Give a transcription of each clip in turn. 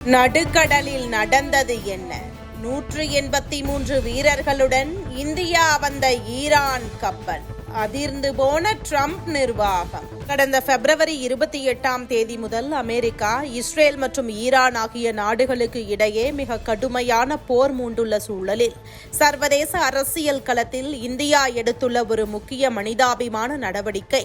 நடுக்கடலில் நடந்தது என்ன? 183 வீரர்களுடன் இந்தியா வந்த ஈரான் கப்பல். அதிர்ந்து போன ட்ரம்ப் நிர்வாகம். கடந்த பிப்ரவரி 28ஆம் தேதி முதல் அமெரிக்கா, இஸ்ரேல் மற்றும் ஈரான் ஆகிய நாடுகளுக்கு இடையே மிக கடுமையான போர் மூண்டுள்ள சூழலில் சர்வதேச அரசியல் களத்தில் இந்தியா எடுத்துள்ள ஒரு முக்கிய மனிதாபிமான நடவடிக்கை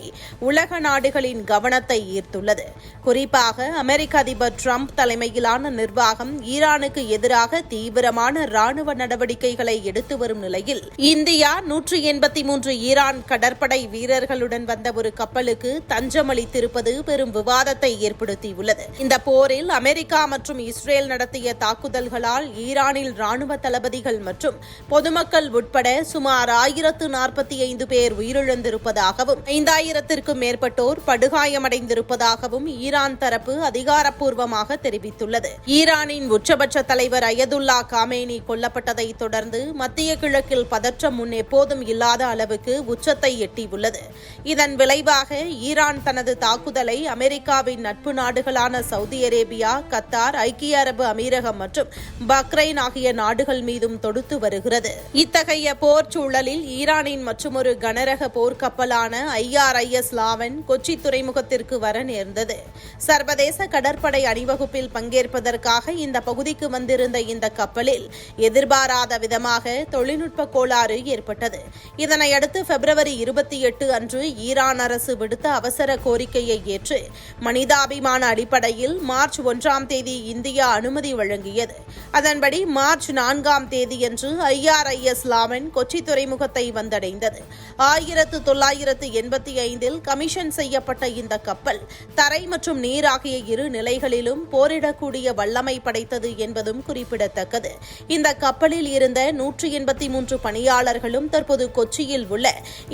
உலக நாடுகளின் கவனத்தை ஈர்த்துள்ளது. குறிப்பாக அமெரிக்க அதிபர் ட்ரம்ப் தலைமையிலான நிர்வாகம் ஈரானுக்கு எதிராக தீவிரமான ராணுவ நடவடிக்கைகளை எடுத்து வரும் நிலையில் இந்தியா 183 ஈரான் கடற்படை வீரர்களுடன் வந்த ஒரு கப்பலுக்கு தஞ்சம் அளித்திருப்பது பெரும் விவாதத்தை ஏற்படுத்தியுள்ளது. இந்த போரில் அமெரிக்கா மற்றும் இஸ்ரேல் நடத்திய தாக்குதல்களால் ஈரானில் ராணுவ தளபதிகள் மற்றும் பொதுமக்கள் உட்பட சுமார் 1045 பேர் உயிரிழந்திருப்பதாகவும் 5000த்திற்கும் மேற்பட்டோர் படுகாயமடைந்திருப்பதாகவும் ஈரான் தரப்பு அதிகாரப்பூர்வமாக தெரிவித்துள்ளது. ஈரானின் உச்சபட்ச தலைவர் அயதுல்லா காமேனி கொல்லப்பட்டதை தொடர்ந்து மத்திய கிழக்கில் பதற்றம் முன் எப்போதும் இல்லாத அளவுக்கு உச்சத்தை எட்டியுள்ளது. இதன் விளைவாக ஈரான் தனது தாக்குதலை அமெரிக்காவின் நட்பு நாடுகளான சவுதி அரேபியா, கத்தார், ஐக்கிய அரபு அமீரகம் மற்றும் பக்ரைன் ஆகிய நாடுகள் மீதும் தொடுத்து வருகிறது. இத்தகைய போர் சூழலில் ஈரானின் மற்றொரு கனரக போர்க்கப்பலான IRIS லாவன் கொச்சி துறைமுகத்திற்கு வர நேர்ந்தது. சர்வதேச கடற்படை அணிவகுப்பில் பங்கேற்பதற்காக இந்த பகுதிக்கு வந்திருந்த இந்த கப்பலில் எதிர்பாராத விதமாக தொழில்நுட்ப கோளாறு ஏற்பட்டது. இதனையடுத்து பிப்ரவரி 28 அன்று ஈரான் அரசு விடுத்த அவசர கோரிக்கையை ஏற்று மனிதாபிமான அடிப்படையில் மார்ச் 1ஆம் தேதி இந்தியா அனுமதி வழங்கியது. அதன்படி மார்ச் 4ஆம் தேதியன்று IRIS லாவன் கொச்சி துறைமுகத்தை வந்தடைந்தது. 1985இல் கமிஷன் செய்யப்பட்ட இந்த கப்பல் தரை மற்றும் நீர் ஆகிய இரு நிலைகளிலும் போரிடக்கூடிய வல்லமை படைத்தது என்பதும் குறிப்பிடத்தக்கது. இந்த கப்பலில் இருந்த 183 பணியாளர்களும் தற்போது கொச்சியில் உள்ள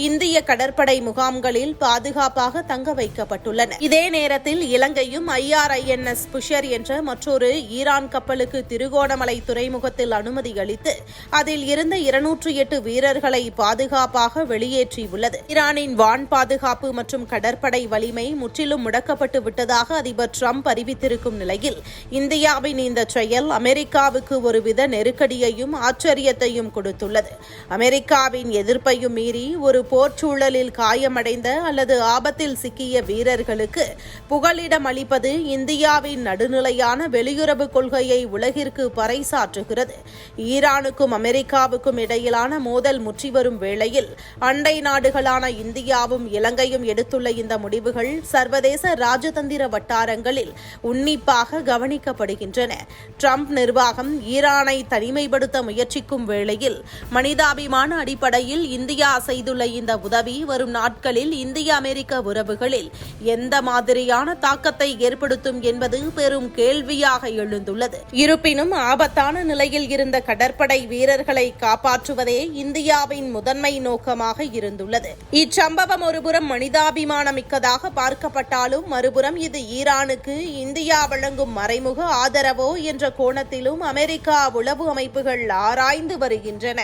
இந்திய கடற்படை முகாம்களில் பாதுகாப்பாக தங்க வைக்கப்பட்டுள்ளனர். இதே நேரத்தில் இலங்கையும் IRINS புஷர் என்ற மற்றொரு ஈரான் கப்பலுக்கு திருகோணமலை துறைமுகத்தில் அனுமதி அளித்து அதில் இருந்த 208 வீரர்களை பாதுகாப்பாக வெளியேற்றியுள்ளது. ஈரானின் வான் பாதுகாப்பு மற்றும் கடற்படை வலிமை முற்றிலும் முடக்கப்பட்டு விட்டதாக அதிபர் ட்ரம்ப் அறிவித்திருக்கும் நிலையில் இந்தியாவின் இந்த செயல் அமெரிக்காவுக்கு ஒருவித நெருக்கடியையும் ஆச்சரியத்தையும் கொடுத்துள்ளது. அமெரிக்காவின் எதிர்ப்பையும் மீறி ஒரு போர்ச்சூழலில் காயமடைந்த அல்லது ஆபத்தில் சிக்கிய வீரர்களுக்கு புகலிடம் அளிப்பது இந்தியாவின் நடுநிலையான வெளியுறவு கொள்கையை உலகிற்கு பறைசாற்றுகிறது. ஈரானுக்கும் அமெரிக்காவுக்கும் இடையிலான மோதல் முற்றி வரும் வேளையில் அண்டை நாடுகளான இந்தியாவும் இலங்கையும் எடுத்துள்ள இந்த முடிவுகள் சர்வதேச ராஜதந்திர வட்டாரங்களில் உன்னிப்பாக கவனிக்கப்படுகின்றன. ட்ரம்ப் நிர்வாகம் ஈரானை தனிமைப்படுத்த முயற்சிக்கும் வேளையில் மனிதாபிமான அடிப்படையில் இந்தியா செய்துள்ள இந்த உதவி வரும் நாட்களில் இந்திய அமெரிக்க உறவுகளில் எந்த மாதிரியான தாக்கத்தை ஏற்படுத்தும் என்பது பெரும் கேள்வியாக எழுந்துள்ளது. இருப்பினும் ஆபத்தான நிலையில் இருந்த கடற்படை வீரர்களை காப்பாற்றுவதே இந்தியாவின் முதன்மை நோக்கமாக இருந்துள்ளது. இச்சம்பவம் ஒருபுறம் மனிதாபிமானமிக்கதாக பார்க்கப்பட்டாலும் மறுபுறம் இது ஈரானுக்கு இந்தியா வழங்கும் மறைமுக ஆதரவோ என்ற கோணத்திலும் அமெரிக்கா உளவு அமைப்புகள் ஆராய்ந்து வருகின்றன.